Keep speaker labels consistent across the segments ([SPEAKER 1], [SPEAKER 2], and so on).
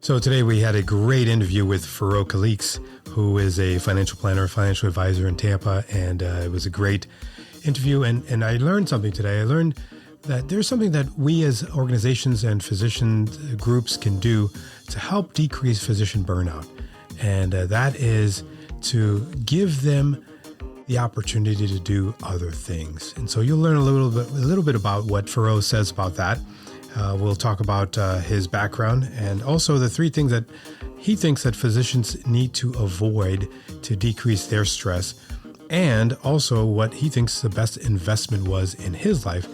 [SPEAKER 1] So today we had a great interview with Feraud Calixte, who is a financial planner, financial advisor in Tampa. And it was a great interview. And I learned something today. I learned that there's something that we as organizations and physician groups can do to help decrease physician burnout. And that is to give them the opportunity to do other things. And so you'll learn a little bit about what Feraud says about that. We'll talk about his background and also the three things that he thinks that physicians need to avoid to decrease their stress, and also what he thinks the best investment was in his life.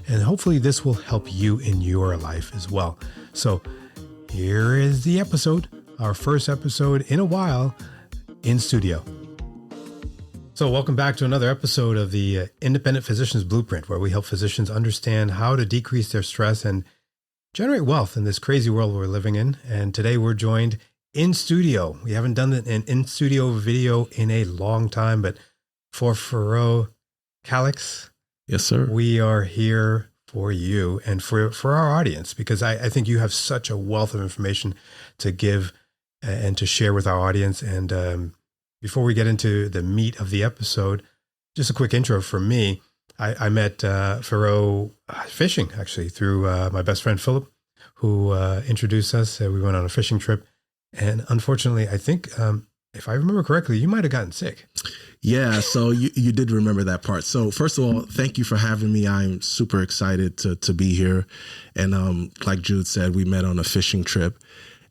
[SPEAKER 1] And hopefully this will help you in your life as well. So here is the episode, our first episode in a while in studio. So welcome back to another episode of the Independent Physician's Blueprint, where we help physicians understand how to decrease their stress and generate wealth in this crazy world we're living in. And today we're joined in studio. We haven't done an in-studio video in a long time, but for Feraud Calixte,
[SPEAKER 2] yes, sir,
[SPEAKER 1] we are here for you and for our audience, because I think you have such a wealth of information to give and to share with our audience. And before we get into the meat of the episode, just a quick intro from me. I met Feraud fishing, actually, through my best friend, Philip, who introduced us. We went on a fishing trip. And unfortunately, I think, if I remember correctly, you might have gotten sick.
[SPEAKER 2] Yeah, so you did remember that part. So first of all, thank you for having me. I'm super excited to be here. And like Jude said, we met on a fishing trip.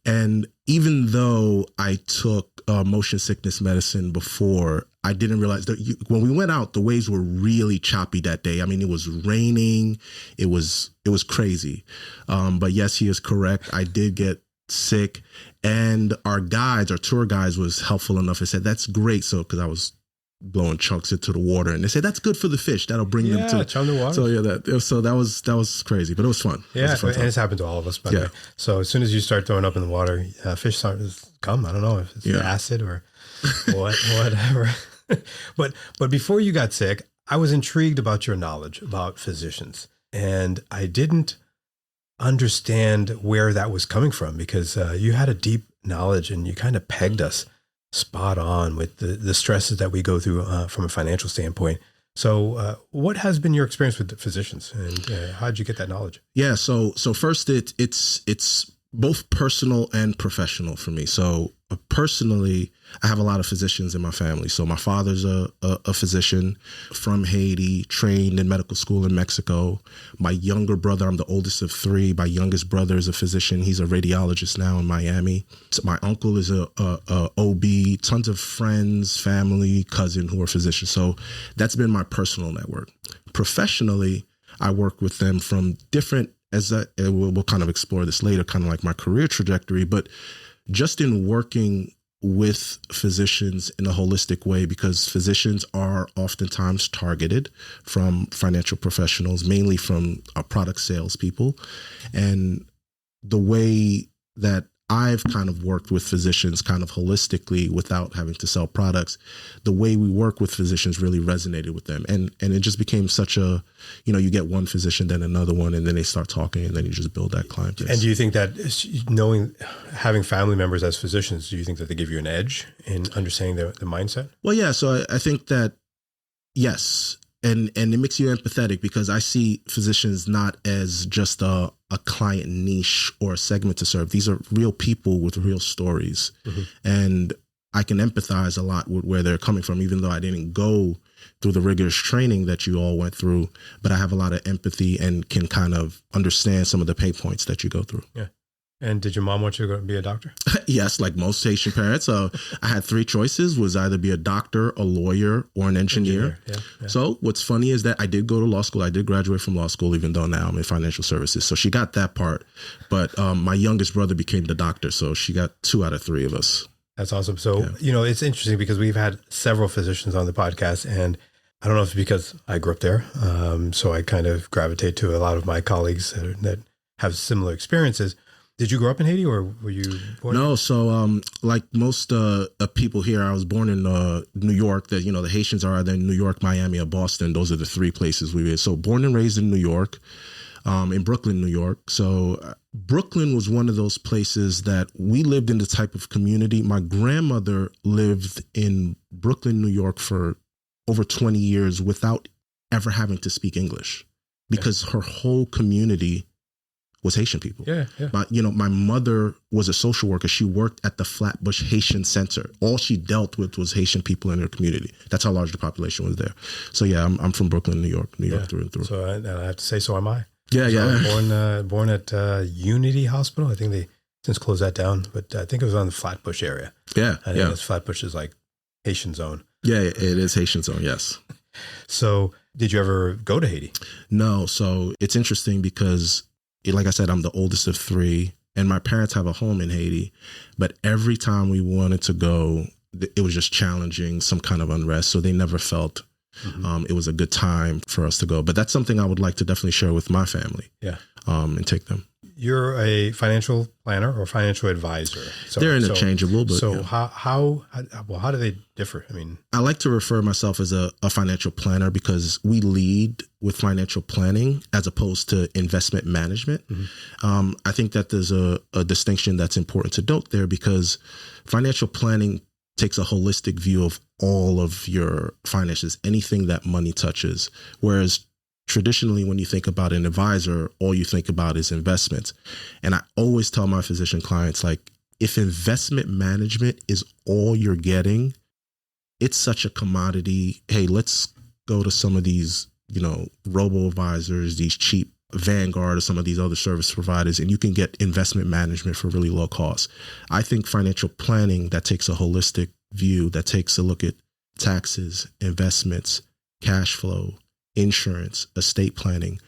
[SPEAKER 2] And even though I took motion sickness medicine before, I didn't realize that when we went out, the waves were really choppy that day. I mean, it was raining. It was crazy. But yes, he is correct. I did get sick, and our tour guides was helpful enough. They said, that's great. So, cause I was blowing chunks into the water, and they said, that's good for the fish. That'll bring them to
[SPEAKER 1] chum the water.
[SPEAKER 2] So yeah, that was crazy, but it was fun.
[SPEAKER 1] Yeah. And it's happened to all of us, by the way. So as soon as you start throwing up in the water, fish start to come. I don't know if it's acid or whatever. But before you got sick, I was intrigued about your knowledge about physicians, and I didn't understand where that was coming from, because you had a deep knowledge and you kind of pegged us spot on with the stresses that we go through from a financial standpoint. So what has been your experience with the physicians, and how did you get that knowledge? Yeah.
[SPEAKER 2] So first it's both personal and professional for me. So personally, I have a lot of physicians in my family. So my father's a physician from Haiti, trained in medical school in Mexico. My younger brother, I'm the oldest of three. My youngest brother is a physician. He's a radiologist now in Miami. So my uncle is a OB, tons of friends, family, cousin who are physicians. So that's been my personal network. Professionally, I work with them from different, we'll kind of explore this later, kind of like my career trajectory, but just in working with physicians in a holistic way, because physicians are oftentimes targeted from financial professionals, mainly from product salespeople. And the way that I've kind of worked with physicians kind of holistically without having to sell products, the way we work with physicians really resonated with them. And it just became such a, you get one physician, then another one, and then they start talking, and then you just build that client base.
[SPEAKER 1] And do you think that having family members as physicians, do you think that they give you an edge in understanding the mindset?
[SPEAKER 2] Well, yeah. So I think that, yes. And it makes you empathetic, because I see physicians not as just a client niche or a segment to serve. These are real people with real stories. Mm-hmm. And I can empathize a lot with where they're coming from, even though I didn't go through the rigorous training that you all went through. But I have a lot of empathy and can kind of understand some of the pain points that you go through.
[SPEAKER 1] Yeah. And did your mom want you to go be a doctor?
[SPEAKER 2] Yes, like most Haitian parents. I had three choices: was either be a doctor, a lawyer, or an engineer. Yeah. So what's funny is that I did go to law school. I did graduate from law school, even though now I'm in financial services. So she got that part. But my youngest brother became the doctor. So she got 2 out of 3 of us.
[SPEAKER 1] That's awesome. So, it's interesting because we've had several physicians on the podcast, and I don't know if it's because I grew up there. So I kind of gravitate to a lot of my colleagues that have similar experiences. Did you grow up in Haiti, or were you born?
[SPEAKER 2] No. So, like most people here, I was born in New York. That the Haitians are either in New York, Miami, or Boston. Those are the 3 places we were. So, born and raised in New York, in Brooklyn, New York. So, Brooklyn was one of those places that we lived in the type of community. My grandmother lived in Brooklyn, New York for over 20 years without ever having to speak English because her whole community was Haitian people.
[SPEAKER 1] Yeah.
[SPEAKER 2] My mother was a social worker. She worked at the Flatbush Haitian Center. All she dealt with was Haitian people in her community. That's how large the population was there. So yeah, I'm from Brooklyn, New York through and through.
[SPEAKER 1] So I have to say, so am I.
[SPEAKER 2] Yeah.
[SPEAKER 1] I was born at Unity Hospital. I think they since closed that down, but I think it was on the Flatbush area.
[SPEAKER 2] Yeah.
[SPEAKER 1] I think Flatbush is like Haitian zone.
[SPEAKER 2] Yeah, it is Haitian zone. Yes.
[SPEAKER 1] So did you ever go to Haiti?
[SPEAKER 2] No. So it's interesting because, like I said, I'm the oldest of three, and my parents have a home in Haiti. But every time we wanted to go, it was just challenging, some kind of unrest. So they never felt it was a good time for us to go. But that's something I would like to definitely share with my family.
[SPEAKER 1] Yeah.
[SPEAKER 2] And take them.
[SPEAKER 1] You're a financial planner or financial advisor. So,
[SPEAKER 2] they're interchangeable. But
[SPEAKER 1] so how do they differ? I mean,
[SPEAKER 2] I like to refer myself as a financial planner because we lead with financial planning as opposed to investment management. I think that there's a distinction that's important to note there because financial planning takes a holistic view of all of your finances, anything that money touches. Whereas traditionally, when you think about an advisor, all you think about is investments. And I always tell my physician clients, like, if investment management is all you're getting, it's such a commodity. Hey, let's go to some of these, robo-advisors, these cheap Vanguard or some of these other service providers, and you can get investment management for really low cost. I think financial planning that takes a holistic view, that takes a look at taxes, investments, cash flow, insurance, estate planning,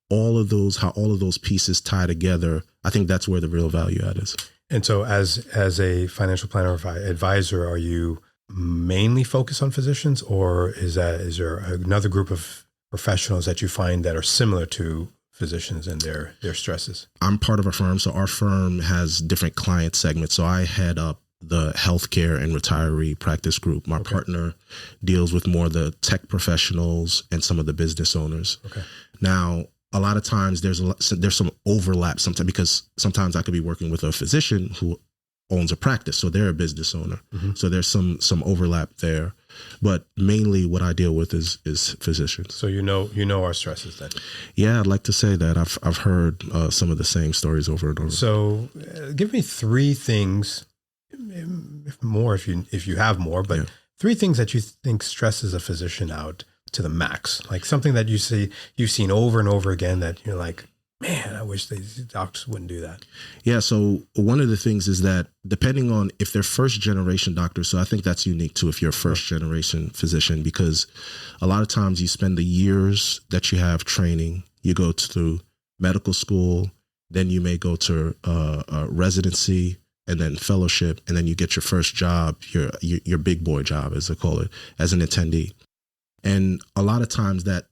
[SPEAKER 2] all of those pieces tie together. I think that's where the real value add is.
[SPEAKER 1] And so as a financial planner or advisor, are you mainly focused on physicians, or is there another group of professionals that you find that are similar to physicians and their stresses?
[SPEAKER 2] I'm part of a firm. So our firm has different client segments. So I head up the healthcare and retiree practice group. My partner deals with more the tech professionals and some of the business owners. Okay. Now, a lot of times there's some overlap sometimes because sometimes I could be working with a physician who owns a practice. So they're a business owner. So there's some overlap there. But mainly what I deal with is physicians.
[SPEAKER 1] So you know our stresses then.
[SPEAKER 2] Yeah, I'd like to say that I've heard some of the same stories over and over.
[SPEAKER 1] So give me three things, if you have more, but three things that you think stresses a physician out to the max, like something that you've seen over and over again that you're like, man, I wish these doctors wouldn't do that. Yeah.
[SPEAKER 2] So one of the things is that depending on if they're first generation doctors, so I think that's unique too, if you're a first generation physician, because a lot of times you spend the years that you have training, you go through medical school, then you may go to residency and then fellowship, and then you get your first job, your big boy job, as they call it, as an attendee. And a lot of times that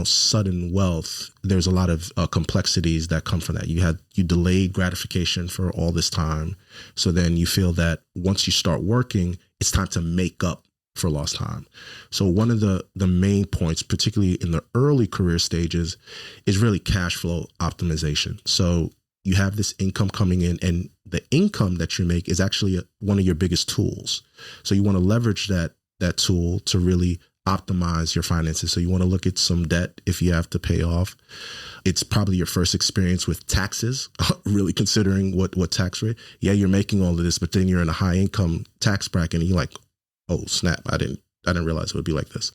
[SPEAKER 2] sudden wealth, there's a lot of complexities that come from that. You delayed gratification for all this time. So then you feel that once you start working, it's time to make up for lost time. So one of the main points, particularly in the early career stages, is really cash flow optimization. So you have this income coming in, and the income that you make is actually one of your biggest tools. So you want to leverage that tool to really optimize your finances. So you want to look at some debt if you have to pay off. It's probably your first experience with taxes, really considering what tax rate. Yeah, you're making all of this, but then you're in a high income tax bracket and you're like, oh snap, I didn't realize it would be like this.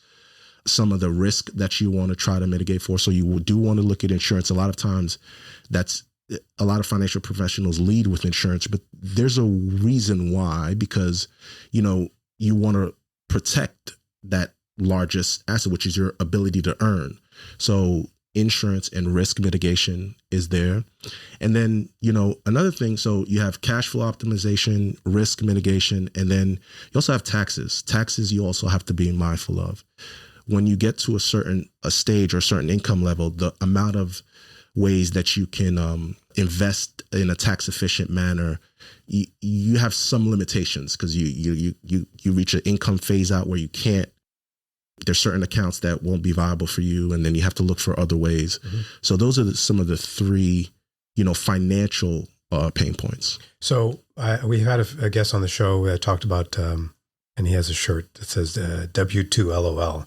[SPEAKER 2] Some of the risk that you want to try to mitigate for. So you do want to look at insurance. A lot of times a lot of financial professionals lead with insurance, but there's a reason why, because, you want to protect that largest asset, which is your ability to earn. So insurance and risk mitigation is there. And then, another thing, so you have cash flow optimization, risk mitigation, and then you also have taxes. Taxes you also have to be mindful of. When you get to a stage or a certain income level, the amount of ways that you can invest in a tax efficient manner, you have some limitations because you reach an income phase out where you can't. There's certain accounts that won't be viable for you, and then you have to look for other ways. So those are some of the three financial pain points.
[SPEAKER 1] So we had a guest on the show that talked about, and he has a shirt that says W2 LOL.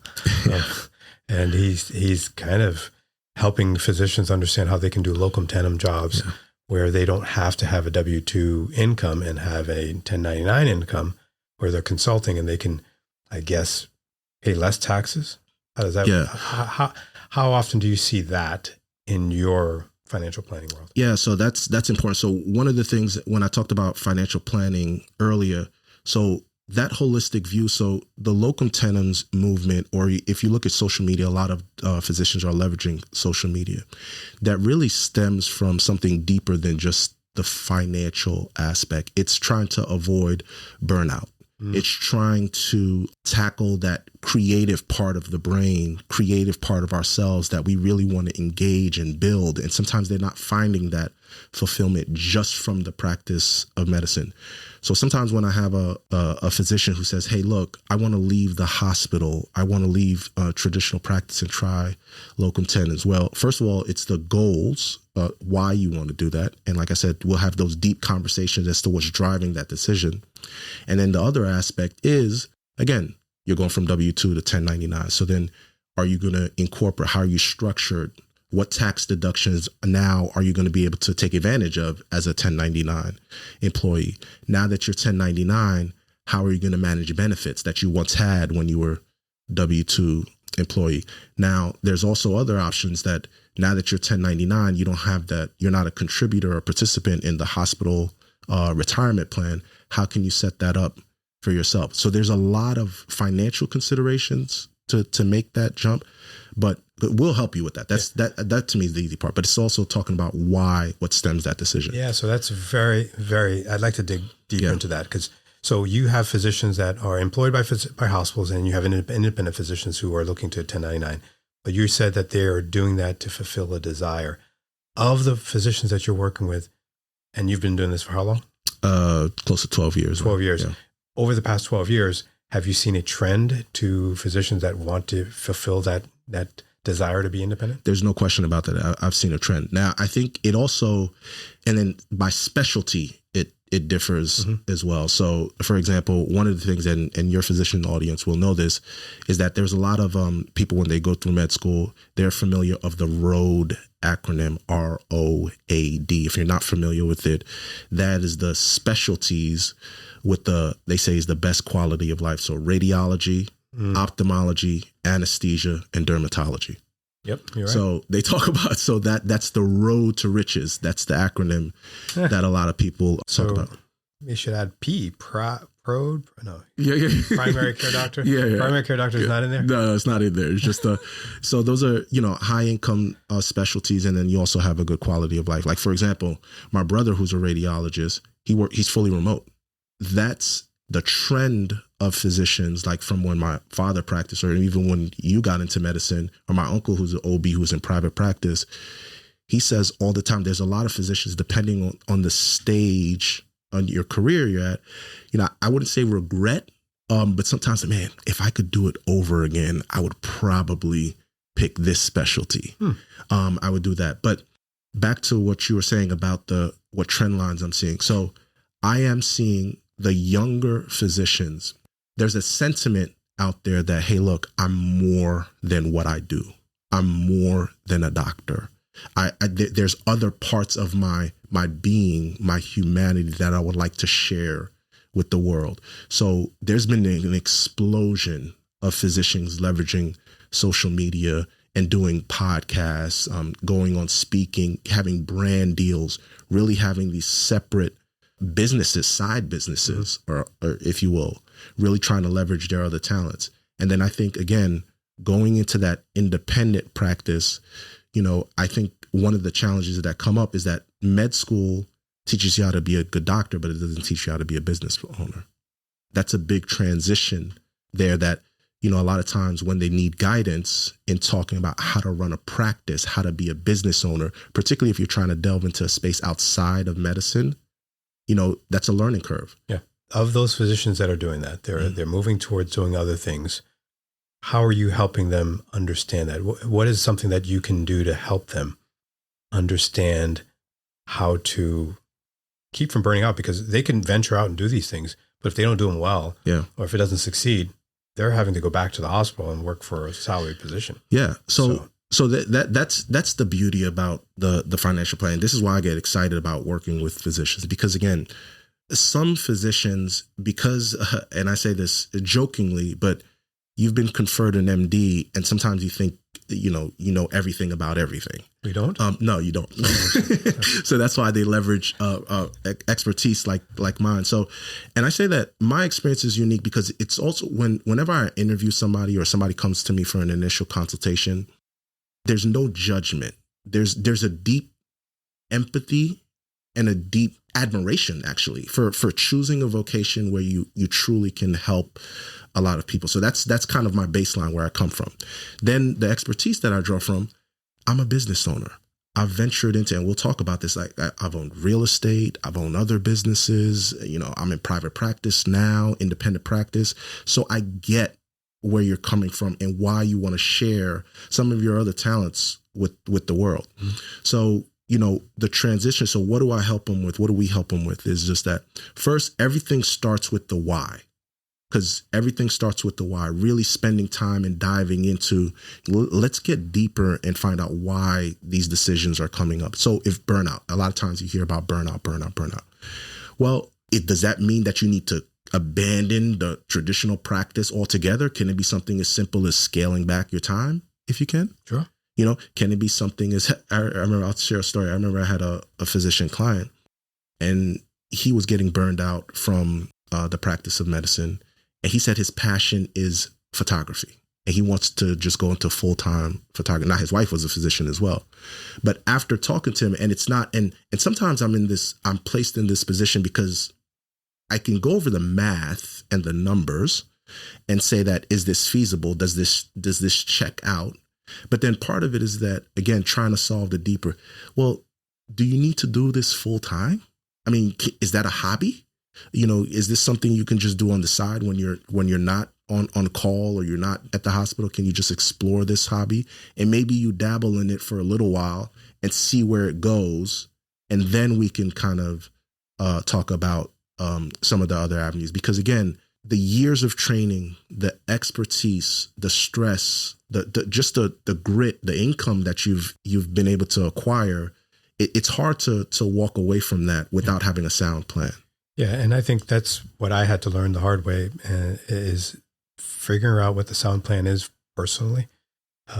[SPEAKER 1] And he's kind of helping physicians understand how they can do locum tenens jobs where they don't have to have a W2 income and have a 1099 income where they're consulting and they can, I guess, pay less taxes. How does that?
[SPEAKER 2] Yeah.
[SPEAKER 1] How often do you see that in your financial planning world?
[SPEAKER 2] Yeah, so that's important. So one of the things when I talked about financial planning earlier, so that holistic view, so the locum tenens movement, or if you look at social media, a lot of physicians are leveraging social media. That really stems from something deeper than just the financial aspect. It's trying to avoid burnout. It's trying to tackle that creative part of the brain, creative part of ourselves that we really want to engage and build. And sometimes they're not finding that fulfillment just from the practice of medicine. So sometimes when I have a physician who says, hey, look, I want to leave the hospital, I want to leave traditional practice and try locum tenens. Well, first of all, it's the goals, why you want to do that. And like I said, we'll have those deep conversations as to what's driving that decision. And then the other aspect is, again, you're going from W-2 to 1099. So then are you going to incorporate, how are you structured? What tax deductions now are you going to be able to take advantage of as a 1099 employee? Now that you're 1099, how are you going to manage benefits that you once had when you were W-2 employee? Now, there's also other options that now that you're 1099, you don't have that, you're not a contributor or participant in the hospital retirement plan. How can you set that up for yourself? So there's a lot of financial considerations to make that jump, but we'll help you with that. That to me is the easy part, but it's also talking about what stems that decision.
[SPEAKER 1] Yeah. So that's very, very, I'd like to dig deeper into that because so you have physicians that are employed by hospitals and you have independent physicians who are looking to 1099, but you said that they are doing that to fulfill a desire. Of the physicians that you're working with, and you've been doing this for how long?
[SPEAKER 2] Close to 12 years.
[SPEAKER 1] 12 years.
[SPEAKER 2] Yeah.
[SPEAKER 1] Over the past 12 years, have you seen a trend to physicians that want to fulfill that desire to be independent?
[SPEAKER 2] There's no question about that. I've seen a trend. Now, I think it also, and then by specialty, it differs as well. So, for example, one of the things, and your physician audience will know this, is that there's a lot of people when they go through med school, they're familiar of the ROAD acronym, ROAD. If you're not familiar with it, that is the specialties with they say is the best quality of life. So radiology, ophthalmology, anesthesia, and dermatology.
[SPEAKER 1] Yep, you're right.
[SPEAKER 2] So they talk about, that's the road to riches. That's the acronym that a lot of people talk about.
[SPEAKER 1] You should add P, PROD, no.
[SPEAKER 2] Yeah.
[SPEAKER 1] Primary care doctor.
[SPEAKER 2] Yeah.
[SPEAKER 1] Primary care doctor is not in there?
[SPEAKER 2] No, it's not in there. It's just, so those are, high income specialties. And then you also have a good quality of life. Like, for example, my brother, who's a radiologist, he's fully remote. That's the trend of physicians, like from when my father practiced, or even when you got into medicine, or my uncle who's an OB who's in private practice, he says all the time, there's a lot of physicians, depending on the stage on your career you're at, I wouldn't say regret, but sometimes, man, if I could do it over again, I would probably pick this specialty. I would do that. But back to what you were saying about what trend lines I'm seeing. So I am seeing the younger physicians, there's a sentiment out there that, hey, look, I'm more than what I do. I'm more than a doctor. There's other parts of my being, my humanity that I would like to share with the world. So there's been an explosion of physicians leveraging social media and doing podcasts, going on speaking, having brand deals, really having these separate businesses, side businesses, or if you will, really trying to leverage their other talents. And then I think, again, going into that independent practice, I think one of the challenges that come up is that med school teaches you how to be a good doctor, but it doesn't teach you how to be a business owner. That's a big transition there that, a lot of times when they need guidance in talking about how to run a practice, how to be a business owner, particularly if you're trying to delve into a space outside of medicine, that's a learning curve.
[SPEAKER 1] Yeah. Of those physicians that are doing that, they're moving towards doing other things. How are you helping them understand that? What is something that you can do to help them understand how to keep from burning out, because they can venture out and do these things, but if they don't do them well, or if it doesn't succeed, they're having to go back to the hospital and work for a salaried position.
[SPEAKER 2] Yeah. So that's the beauty about the financial plan. This is why I get excited about working with physicians, because again, some physicians, because, and I say this jokingly, but you've been conferred an MD, and sometimes you think, you know everything about everything.
[SPEAKER 1] You don't?
[SPEAKER 2] No, you don't. So that's why they leverage expertise like mine. So, and I say that my experience is unique because it's also whenever I interview somebody or somebody comes to me for an initial consultation, there's no judgment. There's a deep empathy and a deep admiration, actually, for choosing a vocation where you truly can help a lot of people. So that's kind of my baseline where I come from. Then the expertise that I draw from, I'm a business owner. I've ventured into, and we'll talk about this, like I've owned real estate, I've owned other businesses, I'm in private practice now, independent practice. So I get where you're coming from and why you want to share some of your other talents with the world. Mm-hmm. So, the transition. So what do I help them with? What do we help them with? Is just that first, everything starts with the why. Because everything starts with the why, really spending time and diving into, let's get deeper and find out why these decisions are coming up. So if burnout, a lot of times you hear about burnout. Well, does that mean that you need to abandon the traditional practice altogether? Can it be something as simple as scaling back your time if you can?
[SPEAKER 1] Sure.
[SPEAKER 2] Can it be something as, I remember, I'll share a story. I remember I had a physician client, and he was getting burned out from the practice of medicine. And he said his passion is photography, and he wants to just go into full-time photography. Now, his wife was a physician as well. But after talking to him, and it's not, and sometimes I'm placed in this position because I can go over the math and the numbers and say that, is this feasible? Does this check out? But then part of it is that, again, trying to solve the deeper, well, do you need to do this full time? I mean, is that a hobby? Is this something you can just do on the side when you're not on call or you're not at the hospital? Can you just explore this hobby? And maybe you dabble in it for a little while and see where it goes. And then we can kind of talk about some of the other avenues. Because again, the years of training, the expertise, the stress, the grit, the income that you've been able to acquire, it's hard to walk away from that without having a sound plan.
[SPEAKER 1] Yeah, and I think that's what I had to learn the hard way, is figuring out what the sound plan is personally.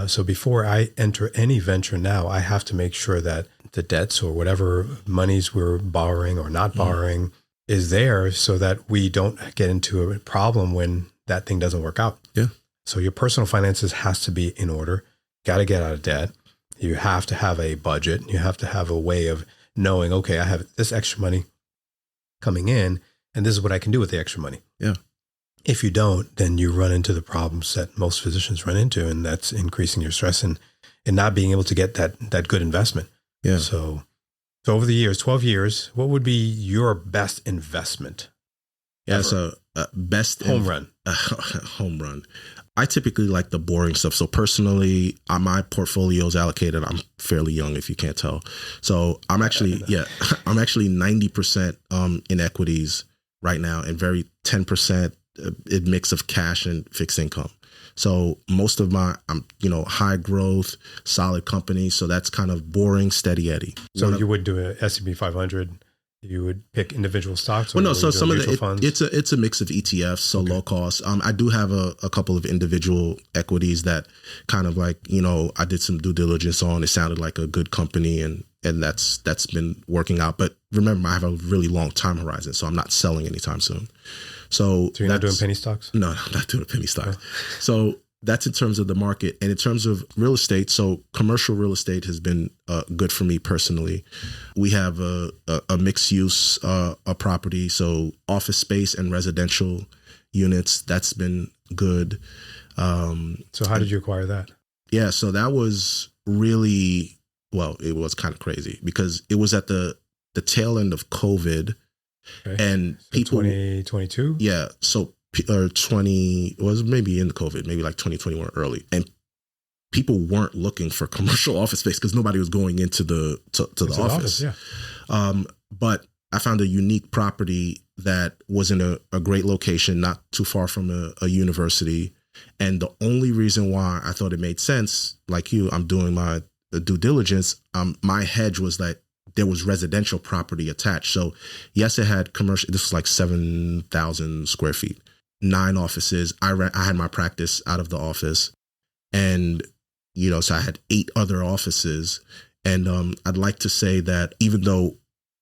[SPEAKER 1] So before I enter any venture now, I have to make sure that the debts or whatever monies we're borrowing or not borrowing is there, so that we don't get into a problem when that thing doesn't work out.
[SPEAKER 2] Yeah.
[SPEAKER 1] So your personal finances has to be in order. Got to get out of debt. You have to have a budget. You have to have a way of knowing, okay, I have this extra money coming in, and this is what I can do with the extra money.
[SPEAKER 2] Yeah.
[SPEAKER 1] If you don't, then you run into the problems that most physicians run into, and that's increasing your stress and not being able to get that good investment.
[SPEAKER 2] Yeah.
[SPEAKER 1] So over the years, 12 years, what would be your best investment?
[SPEAKER 2] Yeah.
[SPEAKER 1] Ever?
[SPEAKER 2] So best
[SPEAKER 1] home run.
[SPEAKER 2] Home run. I typically like the boring stuff. So personally, my portfolio is allocated. I'm fairly young, if you can't tell. So I'm actually 90% in equities right now, and 10% a mix of cash and fixed income. So most of high growth, solid companies. So that's kind of boring, steady Eddie.
[SPEAKER 1] So you would do a S&P 500. You would pick individual stocks?
[SPEAKER 2] Well, no. So some of funds? It's a mix of ETFs, so okay. Low cost. I do have a couple of individual equities that kind of like, I did some due diligence on. It sounded like a good company, and that's been working out. But remember, I have a really long time horizon, so I'm not selling anytime soon. So
[SPEAKER 1] you're not doing penny stocks?
[SPEAKER 2] No, I'm not doing penny stocks. Oh. So that's in terms of the market. And in terms of real estate, so commercial real estate has been good for me personally. We have a mixed use a property, so office space and residential units. That's been good.
[SPEAKER 1] So how did you acquire that?
[SPEAKER 2] Yeah, so that was really, it was kind of crazy because it was at the tail end of COVID.
[SPEAKER 1] Okay.
[SPEAKER 2] And
[SPEAKER 1] so
[SPEAKER 2] people
[SPEAKER 1] 2022?
[SPEAKER 2] Yeah. So 20 was maybe in the COVID, maybe like 2021 early, and people weren't looking for commercial office space because nobody was going into the office.
[SPEAKER 1] Yeah.
[SPEAKER 2] But I found a unique property that was in a great location, not too far from a university. And the only reason why I thought it made sense, like you, I'm doing my due diligence. My hedge was that there was residential property attached. So yes, it had commercial. This was like 7,000 square feet, 9 offices. I had my practice out of the office, and so I had 8 other offices. And I'd like to say that even though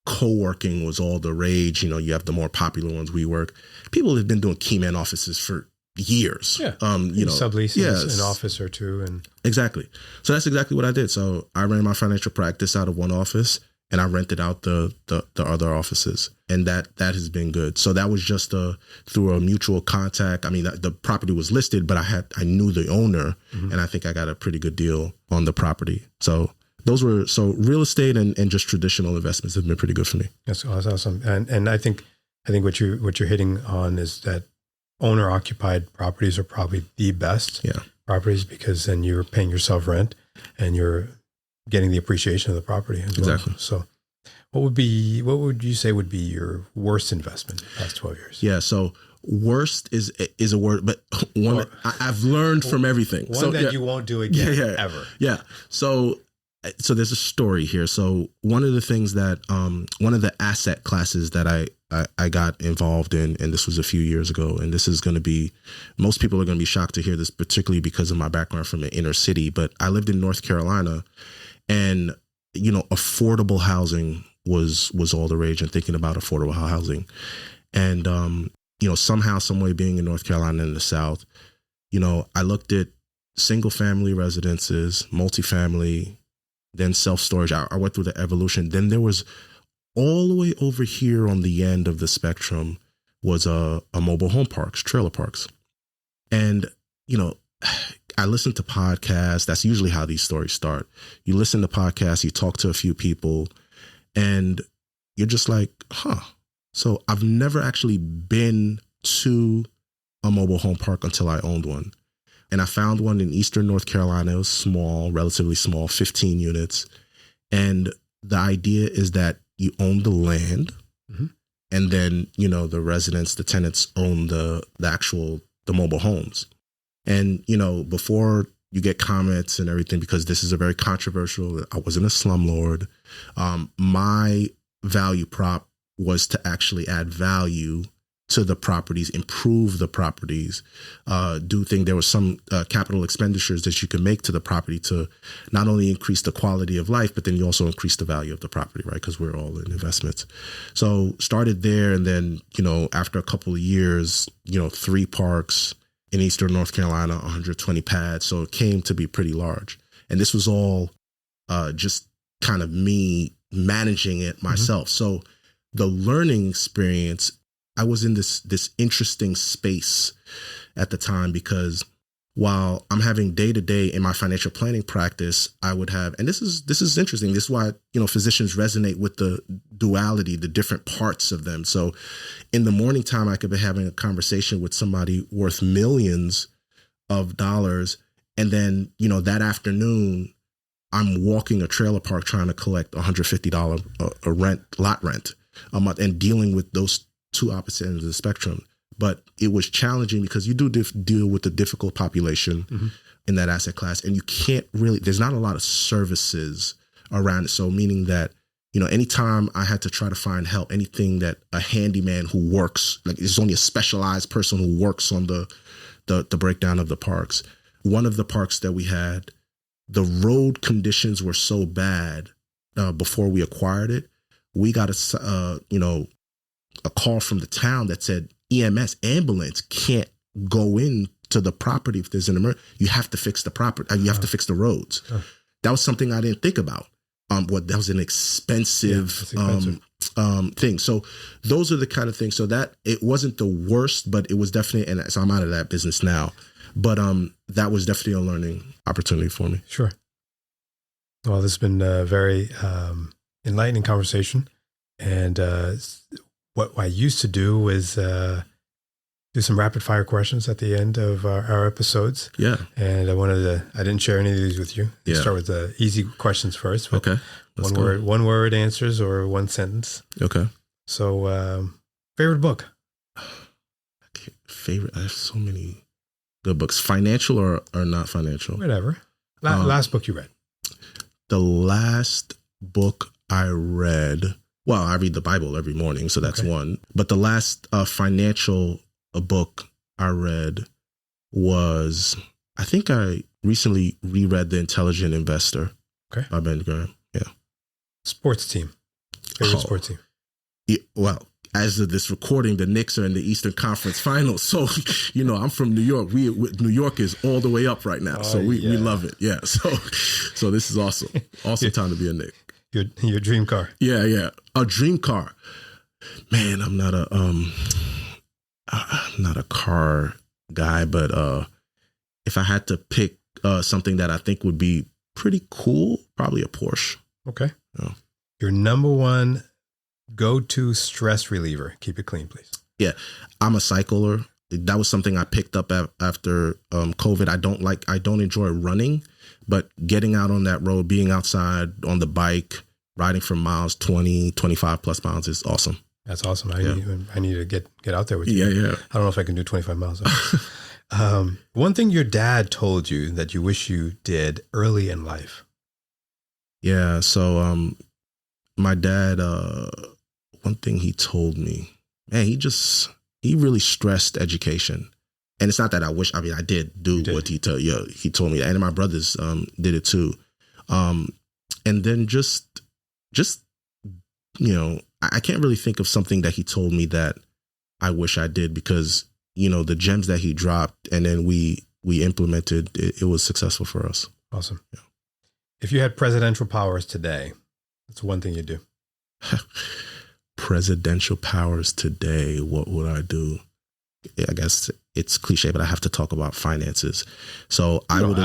[SPEAKER 2] co-working was all the rage, you have the more popular ones, WeWork, people have been doing key man offices for years.
[SPEAKER 1] Yeah. Subleases an office or two. And
[SPEAKER 2] exactly. So that's exactly what I did. So I ran my financial practice out of one office, and I rented out the other offices, and that has been good. So that was just through a mutual contact. I mean, the property was listed, but I knew the owner, and I think I got a pretty good deal on the property. So real estate and just traditional investments have been pretty good for me.
[SPEAKER 1] That's awesome. And I think what you're hitting on is that owner occupied properties are probably the best properties, because then you're paying yourself rent and you're getting the appreciation of the property as well.
[SPEAKER 2] Exactly.
[SPEAKER 1] So what would you say would be your worst investment in the past 12 years?
[SPEAKER 2] Yeah. So worst is a word, but one that I've learned from everything.
[SPEAKER 1] One that you won't do again ever.
[SPEAKER 2] Yeah. So there's a story here. So one of the things that, one of the asset classes that I got involved in, and this was a few years ago, and this is going to be, most people are going to be shocked to hear this, particularly because of my background from an inner city, but I lived in North Carolina, and, affordable housing was all the rage, and thinking about affordable housing. And, somehow, some way, being in North Carolina in the South, I looked at single family residences, multifamily, then self-storage. I went through the evolution. Then there was, all the way over here on the end of the spectrum, was a mobile home parks, trailer parks. And, I listened to podcasts. That's usually how these stories start. You listen to podcasts, you talk to a few people, and you're just like, so I've never actually been to a mobile home park until I owned one. And I found one in Eastern North Carolina. It was small, relatively small, 15 units. And the idea is that you own the land, and then, the residents, the tenants, own the mobile homes. And, before you get comments and everything, because this is a very controversial, I wasn't a slumlord. My value prop was to actually add value to the properties, improve the properties, there was some capital expenditures that you can make to the property to not only increase the quality of life, but then you also increase the value of the property, right? Because we're all in investments. So started there, and then, after a couple of years, 3 parks in Eastern North Carolina, 120 pads. So it came to be pretty large. And this was all just kind of me managing it myself. So the learning experience, I was in this interesting space at the time, because while I'm having day to day in my financial planning practice, I would have, and this is interesting. This is why, physicians resonate with the duality, the different parts of them. So in the morning time, I could be having a conversation with somebody worth millions of dollars. And then, that afternoon, I'm walking a trailer park trying to collect $150 lot rent a month, and dealing with those two opposite ends of the spectrum. But it was challenging because you do deal with the difficult population in that asset class, and you can't really, there's not a lot of services around it. So meaning that, anytime I had to try to find help, anything that a handyman who works, like there's only a specialized person who works on the breakdown of the parks. One of the parks that we had, the road conditions were so bad before we acquired it. We got a call from the town that said EMS ambulance can't go into the property if there's an emergency. You have to fix the property. You have to fix the roads. That was something I didn't think about. That was an expensive thing. So those are the kind of things. So that it wasn't the worst, but it was definitely, and so I'm out of that business now. But that was definitely a learning opportunity for me.
[SPEAKER 1] Sure. Well, this has been a very enlightening conversation. And what I used to do was do some rapid fire questions at the end of our episodes.
[SPEAKER 2] Yeah.
[SPEAKER 1] And I didn't share any of these with you.
[SPEAKER 2] Yeah.
[SPEAKER 1] Start with the easy questions first.
[SPEAKER 2] Okay.
[SPEAKER 1] One word answers or one sentence.
[SPEAKER 2] Okay.
[SPEAKER 1] So, favorite book?
[SPEAKER 2] Favorite? I have so many good books. Financial or not financial?
[SPEAKER 1] Whatever. Last book you read?
[SPEAKER 2] The last book I read, well, I read the Bible every morning, so that's one. But the last financial book I read was, I think I recently reread The Intelligent Investor by Ben Graham. Yeah.
[SPEAKER 1] Sports team. Favorite sports team?
[SPEAKER 2] Yeah, well, as of this recording, the Knicks are in the Eastern Conference Finals. So, I'm from New York. New York is all the way up right now. So we love it. Yeah. So this is awesome. Awesome time to be a Knick.
[SPEAKER 1] Your dream car.
[SPEAKER 2] Yeah. A dream car. Man, I'm not a car guy, but if I had to pick something that I think would be pretty cool, probably a Porsche.
[SPEAKER 1] Okay.
[SPEAKER 2] Oh.
[SPEAKER 1] Your number one go-to stress reliever. Keep it clean, please.
[SPEAKER 2] Yeah, I'm a cycler. That was something I picked up after COVID. I don't enjoy running, but getting out on that road, being outside on the bike, riding for miles, 20, 25 plus miles is awesome.
[SPEAKER 1] That's awesome. I need to get out there with you.
[SPEAKER 2] Yeah.
[SPEAKER 1] I don't know if I can do 25 miles. One thing your dad told you that you wish you did early in life.
[SPEAKER 2] Yeah. So my dad, one thing he told me, man, he really stressed education. And it's not that I did do what he told me, and my brothers did it too. And then just I can't really think of something that he told me that I wish I did, because the gems that he dropped and then we implemented, it was successful for us.
[SPEAKER 1] Awesome. Yeah. If you had presidential powers today, what's one thing you'd do?
[SPEAKER 2] Presidential powers today, what would I do? I guess it's cliche, but I have to talk about finances. So I would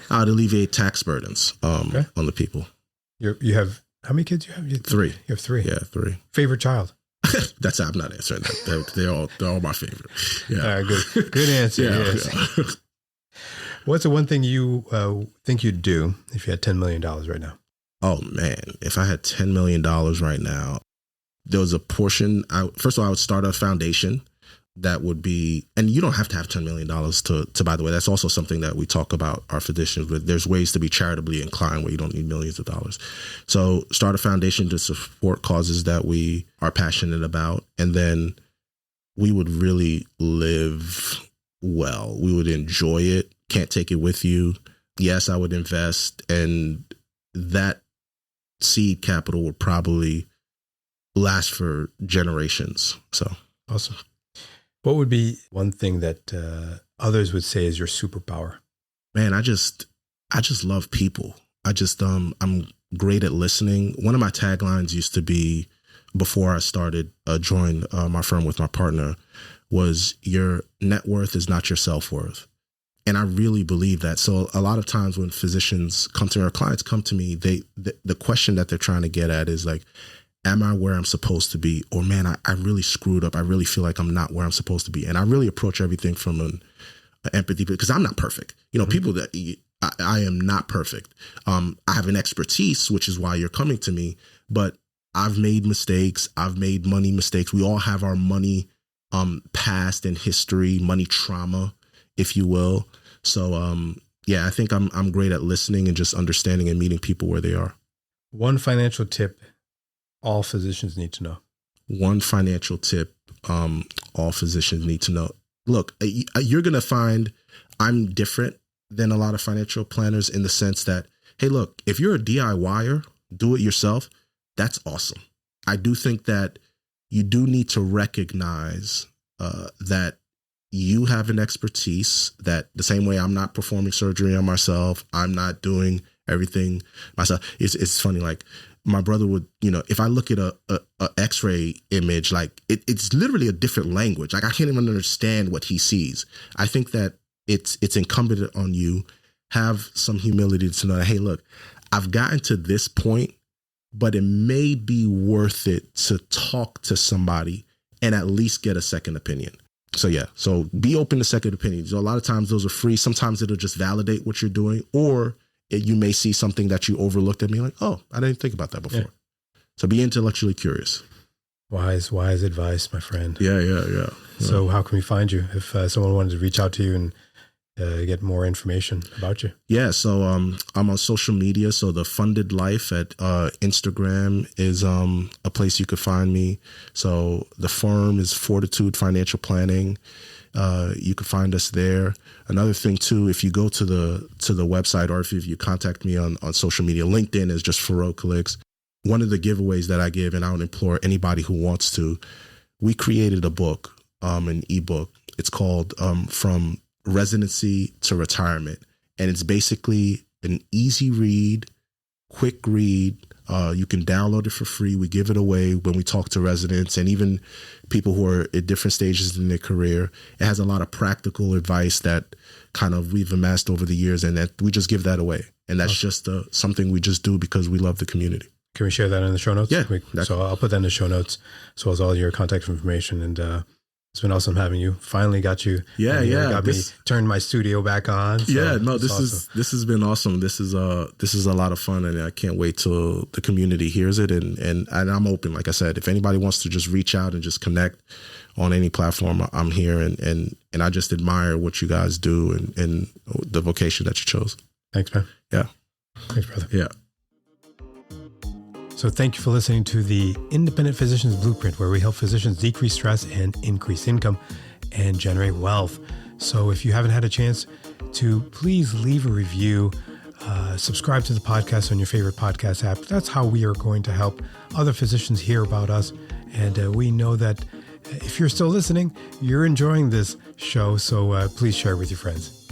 [SPEAKER 2] alleviate tax burdens on the people.
[SPEAKER 1] You have, how many kids you have?
[SPEAKER 2] Three.
[SPEAKER 1] You have three.
[SPEAKER 2] Yeah, three.
[SPEAKER 1] Favorite child?
[SPEAKER 2] I'm not answering that. They're all my favorite. Yeah.
[SPEAKER 1] All right, good answer.
[SPEAKER 2] Yeah.
[SPEAKER 1] Yes. What's the one thing you think you'd do if you had $10 million right now?
[SPEAKER 2] Oh man, if I had $10 million right now, there was a portion. First of all, I would start a foundation that would be, and you don't have to have $10 million to, by the way, that's also something that we talk about our physicians with. There's ways to be charitably inclined where you don't need millions of dollars. So start a foundation to support causes that we are passionate about. And then we would really live well. We would enjoy it. Can't take it with you. Yes, I would invest, and that seed capital would probably last for generations. So
[SPEAKER 1] awesome. What would be one thing that others would say is your superpower?
[SPEAKER 2] Man, I just love people. I'm great at listening. One of my taglines used to be, before I started joined my firm with my partner, was your net worth is not your self-worth. And I really believe that. So a lot of times when physicians come to me, or clients come to me, the question that they're trying to get at is like, am I where I'm supposed to be? Or man, I really screwed up. I really feel like I'm not where I'm supposed to be. And I really approach everything from an empathy, because I'm not perfect. People that I am not perfect. I have an expertise, which is why you're coming to me, but I've made mistakes. I've made money mistakes. We all have our money past and history, money trauma, if you will. So I think I'm great at listening and just understanding and meeting people where they are.
[SPEAKER 1] One financial tip all physicians need to know.
[SPEAKER 2] One financial tip all physicians need to know. Look, you're going to find I'm different than a lot of financial planners in the sense that, hey, look, if you're a DIYer, do it yourself, that's awesome. I do think that you do need to recognize that you have an expertise, that the same way I'm not performing surgery on myself, I'm not doing everything myself. It's funny, like my brother would, if I look at a X-ray image, like it's literally a different language. Like I can't even understand what he sees. I think that it's incumbent on you, have some humility to know that, hey, look, I've gotten to this point, but it may be worth it to talk to somebody and at least get a second opinion. So yeah, so be open to second opinions. A lot of times those are free. Sometimes it'll just validate what you're doing, or you may see something that you overlooked and be like, oh, I didn't think about that before. Yeah. So be intellectually curious.
[SPEAKER 1] Wise advice, my friend.
[SPEAKER 2] Yeah.
[SPEAKER 1] So how can we find you if someone wanted to reach out to you and get more information about you?
[SPEAKER 2] Yeah, so I'm on social media. So the Funded Life at Instagram is a place you could find me. So the firm is Fortitude Financial Planning. You can find us there. Another thing too, if you go to the website, or if you contact me on social media, LinkedIn is just Feraud Calixte. One of the giveaways that I give, and I would implore anybody who wants to, we created a book, an ebook. It's called From Residency to Retirement. And it's basically an easy read, quick read. You can download it for free. We give it away when we talk to residents and even people who are at different stages in their career. It has a lot of practical advice that kind of we've amassed over the years, and that we just give that away. And that's just something we just do because we love the community.
[SPEAKER 1] Can we share that in the show notes?
[SPEAKER 2] Yeah.
[SPEAKER 1] So I'll put that in the show notes, as well as all your contact information. And it's been awesome having you. Finally got you.
[SPEAKER 2] Yeah.
[SPEAKER 1] Got me turned my studio back on. So
[SPEAKER 2] this has been awesome. This is a lot of fun, and I can't wait till the community hears it. And I'm open. Like I said, if anybody wants to just reach out and just connect on any platform, I'm here. And I just admire what you guys do and the vocation that you chose.
[SPEAKER 1] Thanks, man.
[SPEAKER 2] Yeah.
[SPEAKER 1] Thanks, brother.
[SPEAKER 2] Yeah.
[SPEAKER 1] So thank you for listening to the Independent Physician's Blueprint, where we help physicians decrease stress and increase income and generate wealth. So if you haven't had a chance to, please leave a review, subscribe to the podcast on your favorite podcast app. That's how we are going to help other physicians hear about us. And we know that if you're still listening, you're enjoying this show. So please share it with your friends.